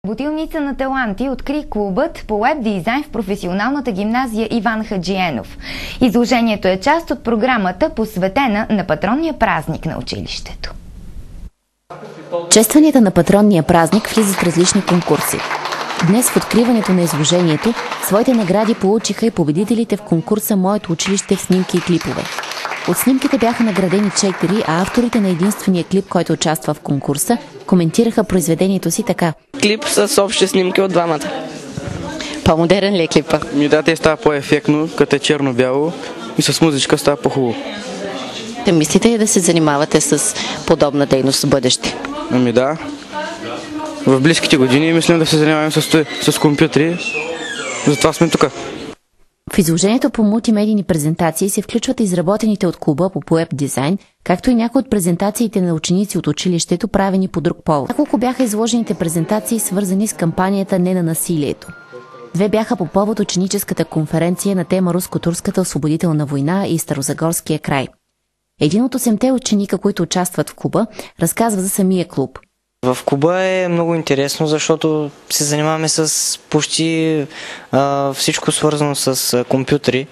Бутилница на таланти откри клубът по уеб дизайн в професионалната гимназия Иван Хаджиенов. Изложението е част от програмата, посветена на патронния празник на училището. Честванията на патронния празник влизат различни конкурси. Днес в откриването на изложението своите награди получиха и победителите в конкурса "Моето училище в снимки и клипове". От снимките бяха наградени 4, а авторите на единствения клип, който участва в конкурса, коментираха произведението си така. Клип с общи снимки от двамата. По-модерен ли е клипа? Да, те става по-ефектно, като е черно-бяло и с музичка става по-хубаво. Те мислите ли да се занимавате с подобна дейност в бъдеще? Да. В близките години мислим да се занимаваме с компютри, затова сме тук. В изложението по мултимедийни презентации се включват изработените от клуба по уеб дизайн, както и някои от презентациите на ученици от училището, правени по друг повод. Няколко бяха изложените презентации, свързани с кампанията "Не на насилието". 2 бяха по повод ученическата конференция на тема Руско-турската освободителна война и Старозагорския край. Един от 8-те ученика, които участват в клуба, разказва за самия клуб. В клуба е много интересно, защото се занимаваме с почти всичко свързано с компютри,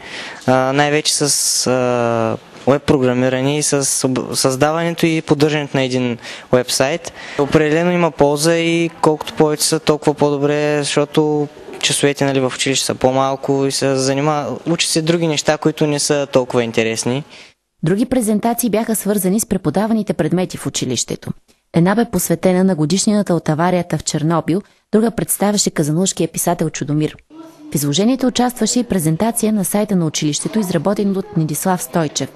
най-вече с веб програмиране и с създаването и поддържането на един вебсайт. Определено има полза и колкото повече са, толкова по-добре, защото часовете в училище са по-малко и учи се други неща, които не са толкова интересни. Други презентации бяха свързани с преподаваните предмети в училището. Една бе посветена на годишнината от аварията в Чернобил, друга представяше казанлъшкия писател Чудомир. В изложението участваше и презентация на сайта на училището, изработен от Недислав Стойчев.